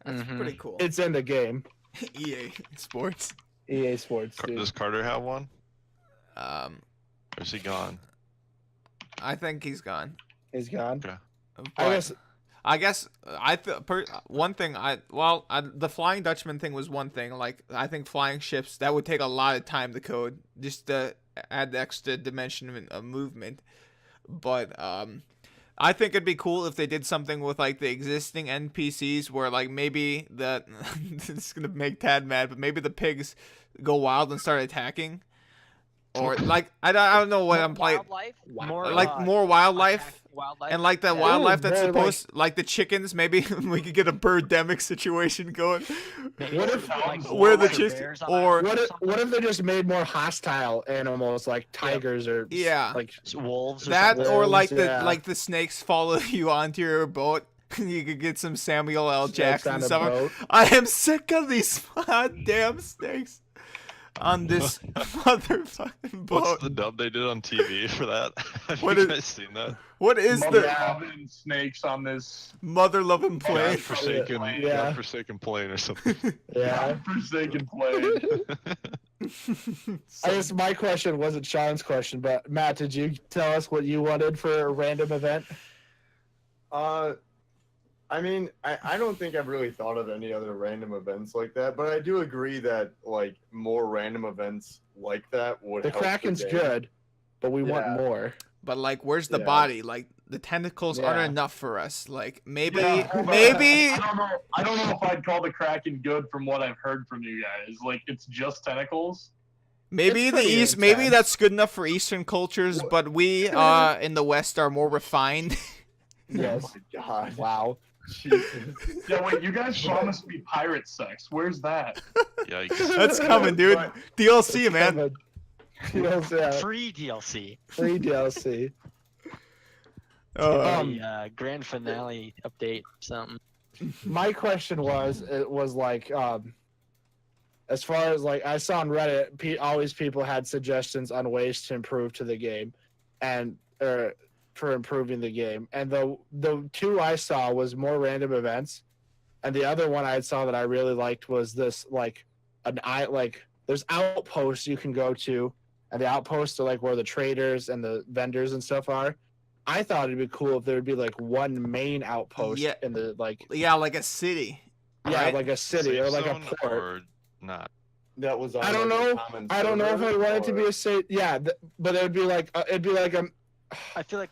That's Mhm. pretty cool. It's in the game. EA Sports. EA Sports. Dude. Does Carter have one? Um, Or is he gone? I think he's gone. He's gone. Okay. But I guess one thing the Flying Dutchman thing was one thing. Like I think flying ships that would take a lot of time to code just to add the extra dimension of movement. But I think it'd be cool if they did something with like the existing NPCs where like maybe it's gonna make Tad mad, but maybe the pigs go wild and start attacking. Or like I don't know what I'm playing. Wildlife, More wildlife. attacking wildlife. And like that Yeah. wildlife that's very, supposed, like the chickens, maybe we could get a birdemic situation going. Maybe What like if- where the wolves or chicks- bears on or- islands What if something? they just made more hostile animals like tigers or Yeah. like wolves or That something? or like Wolves, the snakes follow you onto your boat. You could get some Samuel L. snakes Jackson on a stuff. boat? I am sick of these damn snakes on this motherfucking boat. What's the dub they did on TV for that? Have What you is- guys seen that? What is Mother the loving snakes on this mother loving plane? Godforsaken, Yeah. Godforsaken plane or something. Yeah. forsaken plane. I guess my question wasn't Sean's question, but Matt, did you tell us what you wanted for a random event? I mean, I don't think I've really thought of any other random events like that, but I do agree that like more random events like that would The help Kraken's game. good, but we want Yeah. more. But like, where's the Yeah. body? Like the tentacles aren't Yeah. enough for us. Like maybe, Yeah, maybe. I don't know if I'd call the Kraken good from what I've heard from you guys. Like it's just tentacles. Maybe It's the pretty East, maybe intense. that's good enough for Eastern cultures, but we in the West are more refined. Yes. Oh my god. Wow. Jesus. Yeah, wait, you guys promised me pirate sex. Where's that? Yikes. That's coming, dude. But- DLC, man. Yeah, Free DLC. free DLC. The grand finale update something. My question was, like, as far as like I saw on Reddit, always people had suggestions on ways to improve to the game, and for improving the game. And the two I saw was more random events, and the other one I saw that I really liked was this like there's outposts you can go to, and the outposts are like where the traders and the vendors and stuff are. I thought it'd be cool if there would be like one main outpost Yeah. in the like Yeah, like a city. yeah right? like a city or Safe like a zone port. or not? That was on, I don't like, a know. common I don't know if I server, want it to be or- a safe. Yeah, but it'd be like I feel like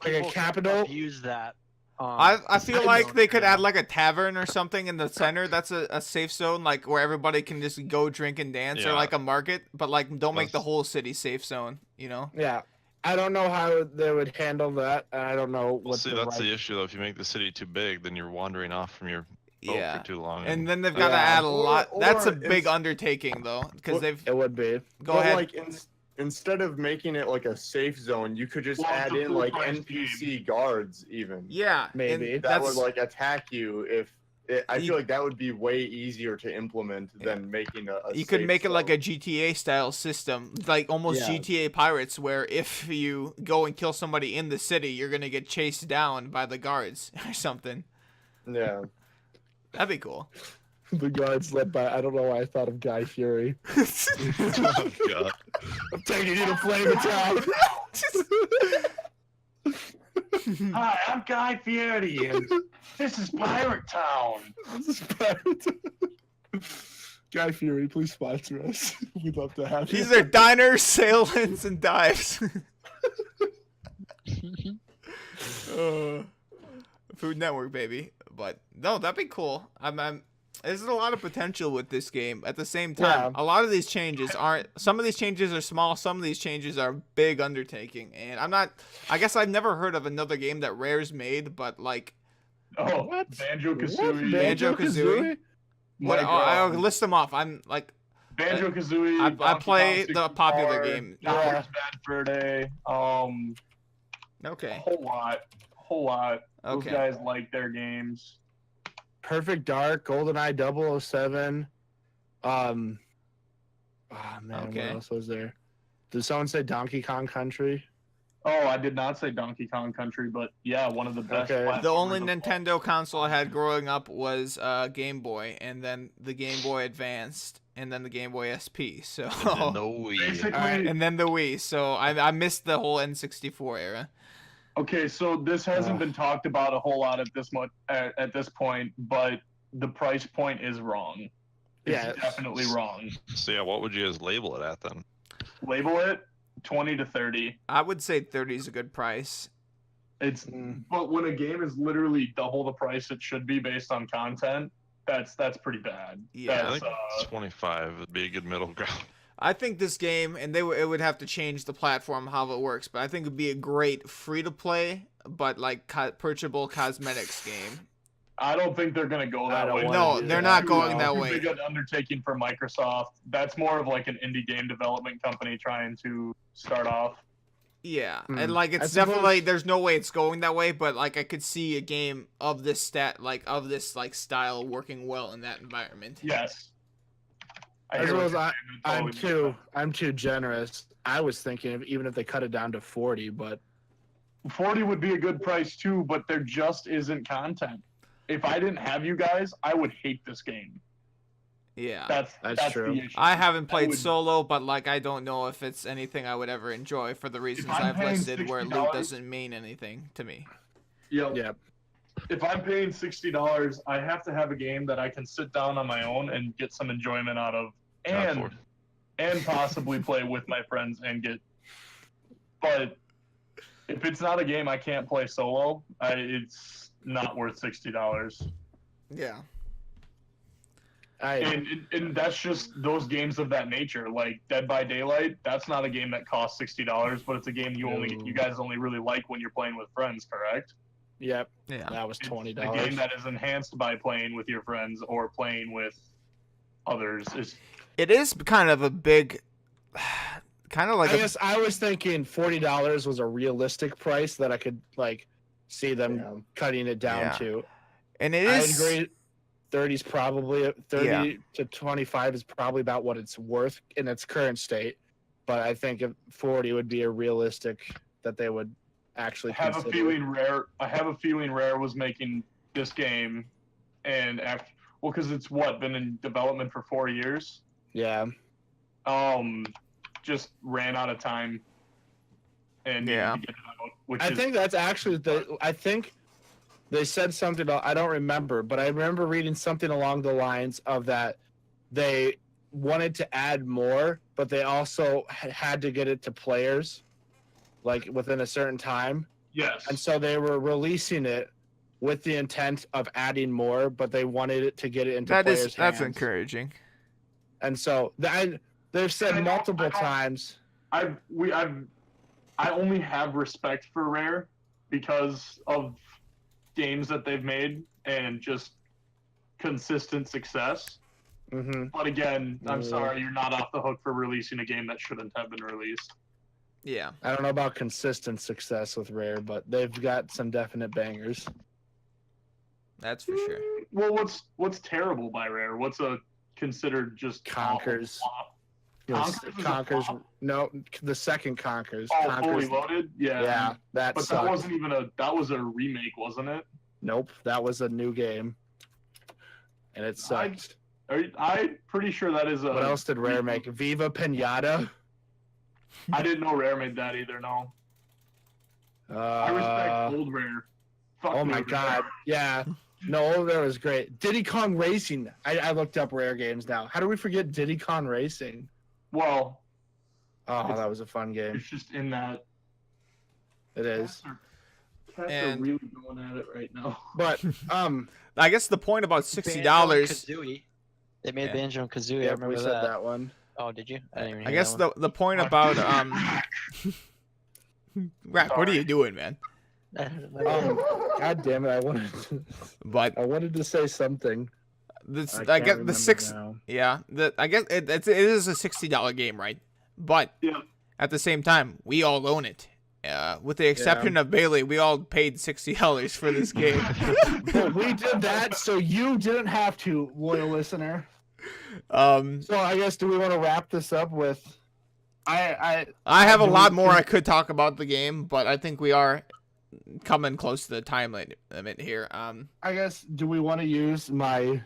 Like a people capital? abuse that. I feel I like don't they could know. add like a tavern or something in the center. That's a safe zone, like where everybody can just go drink and dance, or Yeah. like a market. But like, don't make the That's- whole city safe zone. You know? yeah. I don't know how they would handle that, and I don't know Well, what see, the that's right. the issue though. If you make the city too big, then you're wandering off from your boat Yeah. for too long. And then they've got to Yeah. add a lot. That's a Or big it's- undertaking though, because Well, they've It would be. go but ahead. like instead of making it like a safe zone, you could just Well, add it's a in like full-price NPC guards even. Yeah, Maybe. and That that's would like attack you if I feel like that would be way easier to implement than making a You could safe make it like a zone. GTA style system, like almost Yeah. GTA Pirates, where if you go and kill somebody in the city, you're gonna get chased down by the guards or something. Yeah. That'd be cool. The guards led by, I don't know why I thought of Guy Fury. Oh god. I'm taking you to Flavor Town. Hi, I'm Guy Fieri, and this is Pirate Town. This is Pirate Town. Guy Fury, please sponsor us. We'd love to have you. These are diners, sail-ins, and dives. Food Network, baby. But no, that'd be cool. There's a lot of potential with this game. At the same time, Yeah. a lot of these changes aren't. Some of these changes are small. Some of these changes are big undertaking. And I'm not. I guess I've never heard of another game that Rare's made, but like, Oh, What? Banjo What? Kazooie. Banjo-Kazooie? what? I'll list them off. I'm like, Banjo Kazooie. I play the popular game. Bad Fur Day. okay, Whole lot. Those okay. guys like their games. Perfect Dark, GoldenEye 007. Oh man, Okay. what else was there? Did someone say Donkey Kong Country? Oh, I did not say Donkey Kong Country, but yeah, one of the best. Okay. platformers The only of all Nintendo console I had growing up was Game Boy, and then the Game Boy Advanced, and then the Game Boy SP. So No Wii. Basically, Alright. and then the Wii. So I missed the whole N64 era. okay, so this hasn't Ugh. been talked about a whole lot at this point, but the price point is wrong. It's Yeah. definitely wrong. So yeah, what would you guys label it at then? Label it 20 to 30. I would say 30 is a good price. It's Mm. but when a game is literally double the price it should be based on content, that's pretty bad. Yeah. I That's, think 25 would be a good middle ground. I think this game, and it would have to change the platform how it works, but I think it'd be a great free to play, but like purchasable cosmetics game. I don't think they're gonna go I that don't way. wanna No, do they're that. not going that Too way. big an undertaking for Microsoft. That's more of like an indie game development company trying to start off. Yeah, Hmm. and like I it's suppose- definitely there's no way it's going that way, but like I could see a game of this style working well in that environment. Yes. I hear what suppose you're saying. It's totally I'm too generous. I was thinking of even if they cut it down to 40, but 40 would be a good price too, but there just isn't content. If I didn't have you guys, I would hate this game. Yeah. That's true. the issue. I haven't played would- solo, but like I don't know if it's anything I would ever enjoy for the reasons I'm I've paying listed, where loot $60 doesn't mean anything to me. Yep. yeah. If I'm paying $60, I have to have a game that I can sit down on my own and get some enjoyment out of, Not and possibly play with my friends and get. But if it's not a game I can't play solo, it's not worth $60. Yeah. And that's just those games of that nature. Like Dead by Daylight, that's not a game that costs $60, but it's a game you guys only really like when you're playing with friends, correct? Yep. Yeah. That was It's $20. a game that is enhanced by playing with your friends or playing with others. It is kind of a big, kind of like I guess I was thinking $40 was a realistic price that I could like see them Yeah. cutting it down Yeah. to. and it I is. agree. 30's probably 30 Yeah. to 25 is probably about what it's worth in its current state. But I think if 40 would be a realistic that they would actually I have consider. a feeling Rare was making this game, and after because it's been in development for 4 years. Yeah. Just ran out of time, and Yeah. needed to get it out, which I is think that's actually I think they said something I don't remember, but I remember reading something along the lines of that they wanted to add more, but they also had to get it to players like within a certain time. yes. And so they were releasing it with the intent of adding more, but they wanted it to get it into players' that's hands. encouraging. And so they've said I don't- multiple I don't- times. I only have respect for Rare because of games that they've made and just consistent success. Hmm. But again, I'm Yeah. sorry, you're not off the hook for releasing a game that shouldn't have been released. Yeah. I don't know about consistent success with Rare, but they've got some definite bangers. That's for sure. Well, what's terrible by Rare? What's a considered just Conkers. awful Yes, Conkers is a Conkers. flop? No, the second Conkers. flop? Oh, Conkers. fully loaded. Yeah. Yeah, that But sucked. that wasn't even that was a remake, wasn't it? Nope, that was a new game, and it sucked. I'm pretty sure that is a. What else did Rare make? Viva Pinata. I didn't know Rare made that either. No. I respect old Rare. Fuck Oh my Rare. god, yeah. No, Old Rare was great. Diddy Kong Racing. I looked up Rare games now. How do we forget Diddy Kong Racing? Well, Oh, that was a fun game. it's just in that. It is. Cats And- are really going at it right now. But I guess the point about $60. Banjo-Kazooie. They made Yeah. Banjo and Kazooie. I yeah, remember we said that. that one. Oh, did you? I didn't even I hear guess that the point about Rack, what are you doing, man? one. God damn it! But I wanted to say something. this, I I can't get remember the six. now. Yeah, I guess it is a $60 game, right? But Yeah. at the same time, we all own it. With the exception of Bailey, we all paid $60 for this game. But we did that so you didn't have to, loyal listener. So So I guess do we want to wrap this up with? I have a do lot we- more I could talk about the game, but I think we are coming close to the time limit here. I guess do we want to use my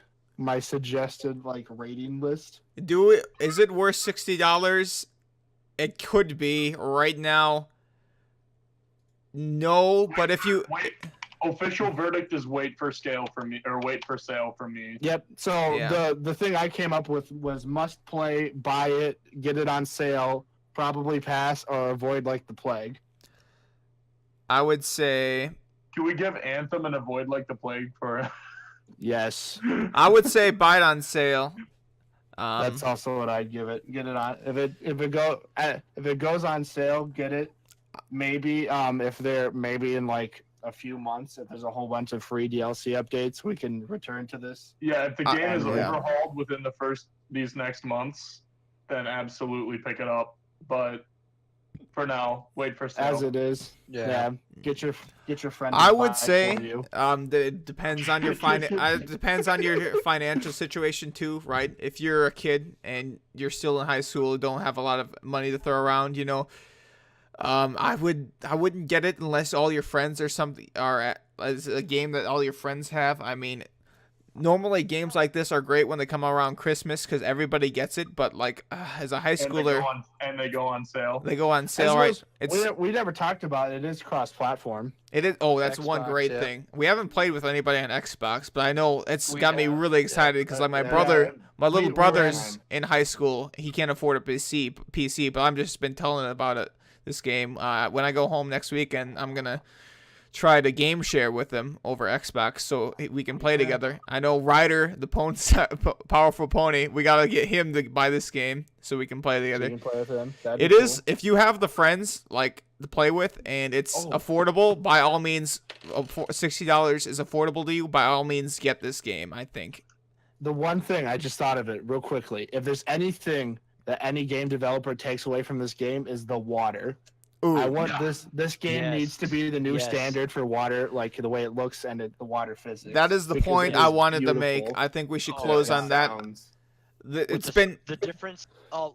suggested like rating list? Is it worth $60? It could be right now. No, but if you Wait, official verdict is wait for sale for me, or wait for sale for me. Yep. So Yeah. the thing I came up with was must play, buy it, get it on sale, probably pass or avoid like the plague. I would say Can we give Anthem and avoid like the plague for? Yes. I would say buy it on sale. That's also what I'd give it. Get it on if it goes on sale, get it. Maybe if they're maybe in like a few months, if there's a whole bunch of free DLC updates, we can return to this. Yeah, if the game is yeah. overhauled within these next months, then absolutely pick it up. But for now, wait for sale. As it is. Yeah. Get your friend. to I buy would it say for you. it depends on your it depends on your financial situation too, right? If you're a kid and you're still in high school, don't have a lot of money to throw around, I wouldn't get it unless all your friends as a game that all your friends have. I mean, normally games like this are great when they come around Christmas because everybody gets it, but like as a high schooler, and they go on sale. they go on As sale, well right? as- we never talked about it. It is cross-platform. It is. Oh, that's one Xbox, great yeah. thing. We haven't played with anybody on Xbox, but I know it's We got me have, really excited because like my little we brother's in high school. He can't afford a PC, but I've just been telling him about it. This game. When I go home next weekend, I'm gonna try to game share with him over Xbox so we can play together. I know Ryder, the powerful pony. We gotta get him to buy this game so we can play So together. you can play with him. That'd It be is cool. if you have the friends like to play with and it's Oh. affordable. By all means, $60 is affordable to you. By all means, get this game. I think. The one thing I just thought of it real quickly. If there's anything that any game developer takes away from this game is the water. Ooh, I want this game Yes. needs to be the new Yes. standard for water, like the way it looks and the water physics. that is the because point it I is wanted to make. beautiful. I think we should Oh, close yeah. on that. Sounds- It's With been the difference,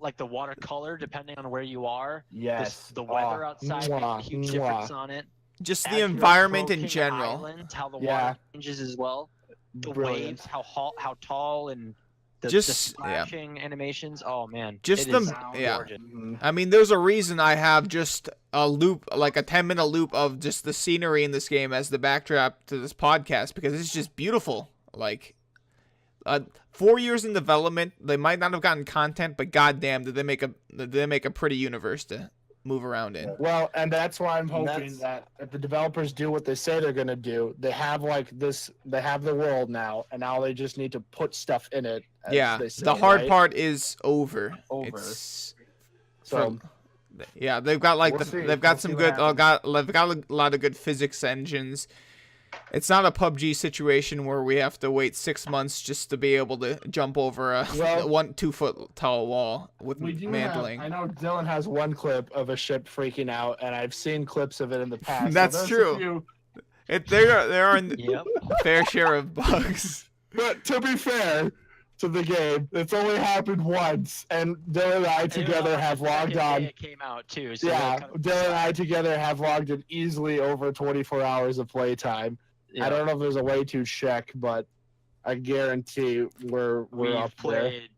like the watercolor, depending on where you are. Yes. The weather Oh, outside makes mwah, a huge mwah. difference on it. just As the you're environment in approaching general. Island, how the Yeah. water changes as well. The Brilliant. waves, how tall, and the Just- yeah. splashing animations. Oh man, Just it the- is yeah. gorgeous. Mhm. I mean, there's a reason I have just a loop, like a 10-minute loop of just the scenery in this game as the backdrop to this podcast because it's just beautiful. Like, 4 years in development, they might not have gotten content, but goddamn, did they make a pretty universe to move around in? Well, and that's why I'm hoping That's- that if the developers do what they say they're gonna do, they have like this. They have the world now, and now they just need to put stuff in it. as Yeah, they say, the hard right? part is over. Over. It's So yeah, they've got like We'll see. they've got We'll see some what good they've got a lot of good physics engines. It's not a PUBG situation where we have to wait 6 months just to be able to jump over a Well- 2 foot tall wall with we do mantling. I know Dylan has one clip of a ship freaking out, and I've seen clips of it in the past. So That's there's true. There are Yep. fair share of bugs. But to be fair to the game, it's only happened once, and Dylan and I together have logged The second on. day it came out too. So Yeah, that kind of Dylan and I together have logged in easily over 24 hours of playtime. yeah. I don't know if there's a way to check, but I guarantee we're We've up there. played.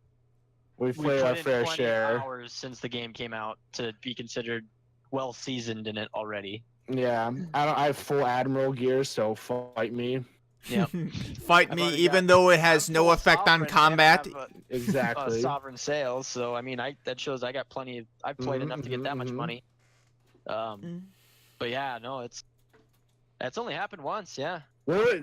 We've We've played put our in fair 20 share. hours since the game came out to be considered well seasoned in it already. Yeah, I have full admiral gear, so fight me. Yep. Fight I've me, already even got- though it has I'm no full effect on sovereign, and combat. I have Exactly. sovereign sales, so I mean, that shows I got plenty. I've played enough to get that much mhm. money. But yeah, no, that's only happened once. Yeah.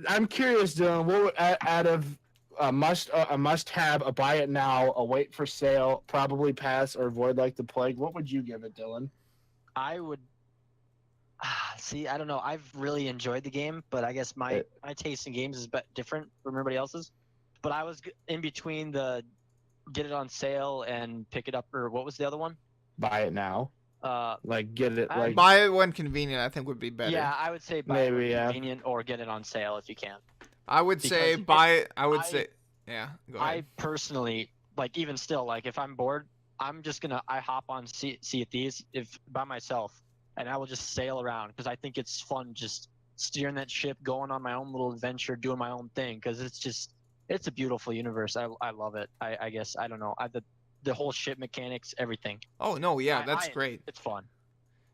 I'm curious, Dylan. Out of a must-have, a buy it now, a wait for sale, probably pass, or avoid like the plague, what would you give it, Dylan? I would see. I don't know. I've really enjoyed the game, but I guess my taste in games is different from everybody else's. But I was in between the get it on sale and pick it up, or what was the other one? Buy it now. Like get it like Buy it when convenient, I think would be better. Yeah, I would say buy it when Maybe, yeah. convenient or get it on sale if you can. I would say Because buy it. I would I- say, yeah. Go I ahead. personally, like, even still, like, if I'm bored, I'm just gonna I hop on Sea of Thieves if by myself, and I will just sail around because I think it's fun just steering that ship, going on my own little adventure, doing my own thing because it's a beautiful universe. I love it. I guess I don't know. The whole ship mechanics, everything. Oh no, yeah, I- that's I- great. It's fun.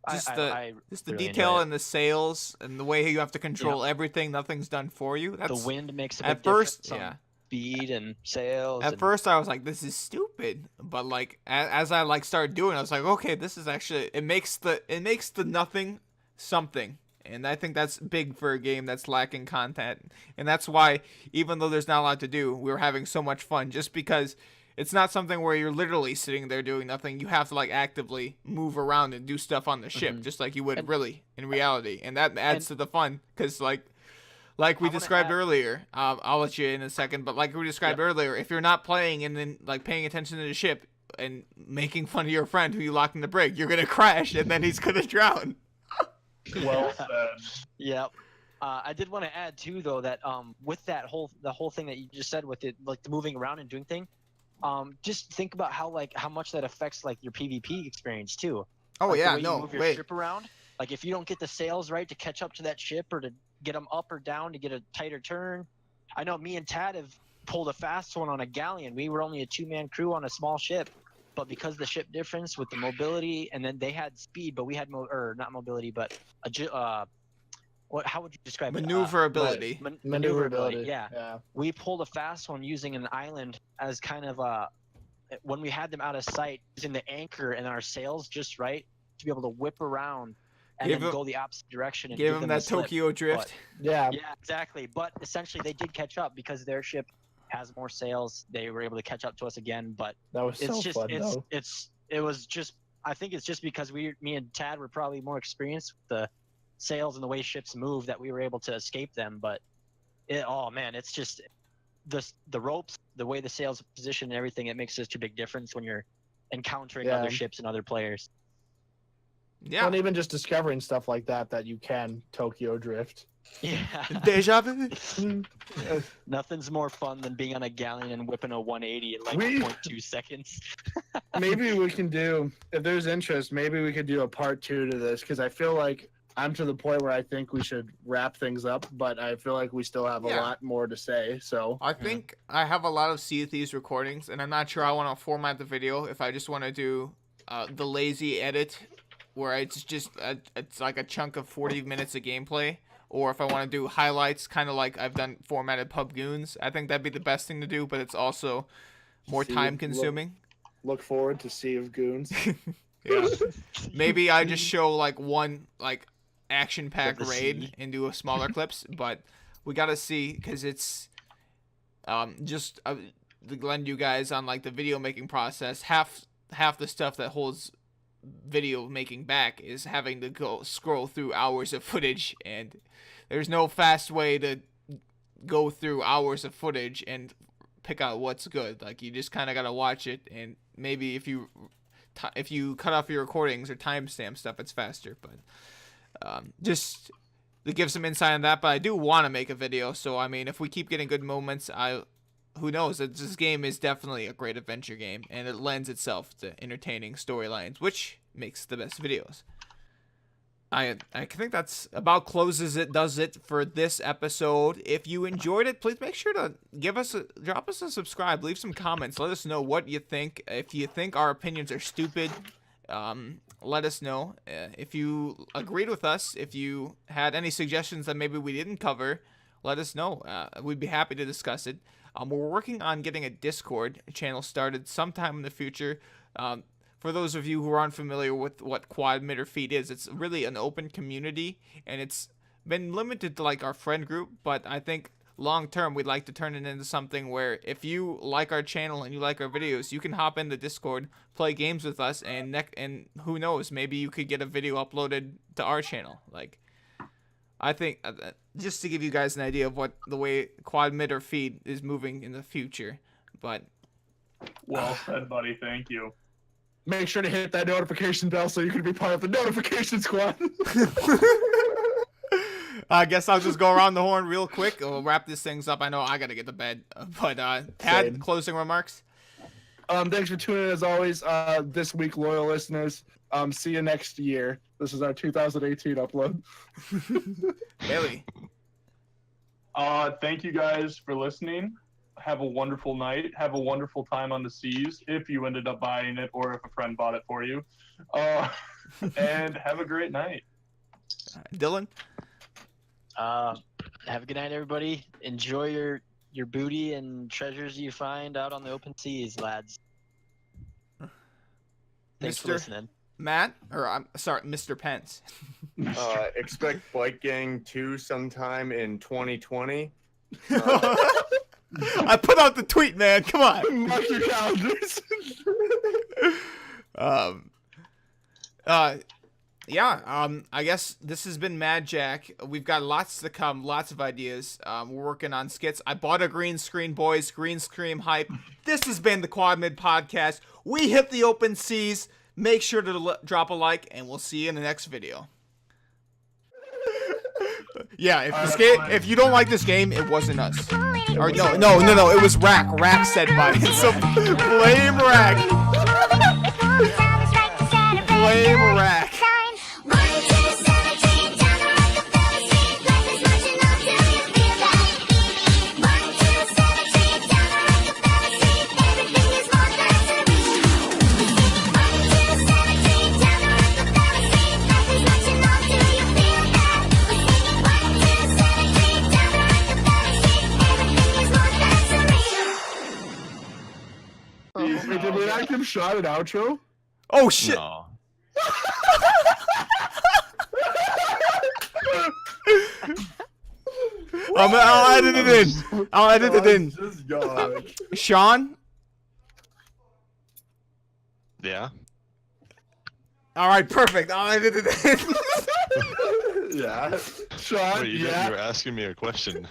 Just I the really detail enjoy it. and the sails and the way you have to control everything. Nothing's done for you. The That's wind makes a big at first, difference on yeah. speed and sails. At and, first, I was like, "This is stupid," but like as I like started doing, it, I was like, "Okay, this is actually it makes the nothing something," and I think that's big for a game that's lacking content, and that's why even though there's not a lot to do, we were having so much fun just because it's not something where you're literally sitting there doing nothing. You have to like actively move around and do stuff on the ship, Mhm. just like you would And- really in reality, and that adds to the fun because like we I wanna described add- earlier, I'll let you in a second, but like we described earlier, if you're not playing and then like paying attention to the ship and making fun of your friend who you locked in the brig, you're gonna crash and then he's gonna drown. Well said. Yep. I did want to add too, though, that with the whole thing that you just said with it, like the moving around and doing thing, just think about how much that affects like your PvP experience too. Oh Like, the yeah, way you no, move your wait. ship around. Like if you don't get the sails right to catch up to that ship or to get them up or down to get a tighter turn. I know me and Tad have pulled a fast one on a galleon. We were only a 2-man crew on a small ship, but because the ship difference with the mobility, and then they had speed, but we had not mobility, but how would you describe it? Maneuverability. Maneuverability. Yeah. Yeah. We pulled a fast one using an island as kind of when we had them out of sight, using the anchor and our sails just right to be able to whip around and Give then him- go the opposite direction and Give them him the that slip. Tokyo drift. Yeah. Yeah, exactly. But essentially, they did catch up because their ship has more sails. They were able to catch up to us again. But That was it's so just fun though. it was just. I think it's just because me and Tad were probably more experienced with the sails and the way ships move that we were able to escape them. But it's just the ropes, the way the sails position and everything. It makes such a big difference when you're encountering Yeah. other ships and other players. Yeah. And even just discovering stuff like that you can Tokyo drift. Yeah. Deja vu. Nothing's more fun than being on a galleon and whipping a 180 in like We- 0.2 seconds. Maybe we can do, if there's interest, maybe we could do a part 2 to this because I feel like I'm to the point where I think we should wrap things up, but I feel like we still have a Yeah. lot more to say. So I think I have a lot of Sea of Thieves recordings, and I'm not sure I want to format the video. If I just want to do the lazy edit, where it's just it's like a chunk of 40 minutes of gameplay, or if I want to do highlights, kind of like I've done formatted pub goons. I think that'd be the best thing to do, but it's also more Sea- time consuming. look forward to Sea of Goons. Yeah. Maybe I just show like one like action-packed Of the raid sea. and do a smaller clips, but we gotta see because it's just to lend you guys on like the video making process. Half the stuff that holds video making back is having to go scroll through hours of footage, and there's no fast way to go through hours of footage and pick out what's good. Like you just kind of gotta watch it, and maybe if you cut off your recordings or timestamp stuff, it's faster. But just to give some insight on that, but I do want to make a video. So I mean, if we keep getting good moments, who knows? This game is definitely a great adventure game, and it lends itself to entertaining storylines, which makes the best videos. I think that's about does it for this episode. If you enjoyed it, please make sure to drop us a subscribe, leave some comments, let us know what you think. If you think our opinions are stupid, let us know. If you agreed with us, if you had any suggestions that maybe we didn't cover, let us know. We'd be happy to discuss it. We're working on getting a Discord channel started sometime in the future. For those of you who aren't familiar with what Quad Mid or Feed is, it's really an open community, and it's been limited to like our friend group, but I think long term we'd like to turn it into something where if you like our channel and you like our videos, you can hop into Discord, play games with us, and who knows, maybe you could get a video uploaded to our channel. Like, I think just to give you guys an idea of what the way Quad Mid or Feed is moving in the future. But Well said, buddy. Thank you. Make sure to hit that notification bell so you can be part of the notification squad. I guess I'll just go around the horn real quick. We'll wrap these things up. I know I gotta get to bed, but Tad, Same. closing remarks. Thanks for tuning in as always. This week, loyal listeners. See you next year. This is our 2018 upload. Bailey. Thank you guys for listening. Have a wonderful night. Have a wonderful time on the seas if you ended up buying it or if a friend bought it for you. And have a great night. Dylan. Have a good night, everybody. Enjoy your booty and treasures you find out on the open seas, lads. Thanks for listening. Matt, or I'm sorry, Mr. Pence. Expect Bike Gang 2 sometime in 2020. I put out the tweet, man. Come on. Mark your calendars. I guess this has been Mad Jack. We've got lots to come, lots of ideas. We're working on skits. I bought a green screen, boys. Green screen hype. This has been the Quad Mid Podcast. We hit the open seas. Make sure to drop a like, and we'll see you in the next video. Yeah, if you don't like this game, it wasn't us. Or no, it was Rack. Rack said by it. So blame Rack. Blame Rack. Wait, did we not give shot an outro? Oh shit. No. I'll edit it in. I'll edit it in. Just go. Sean? Yeah. Alright, perfect. I'll edit it in. Yeah. Sean, Wait, you yeah. were asking me a question.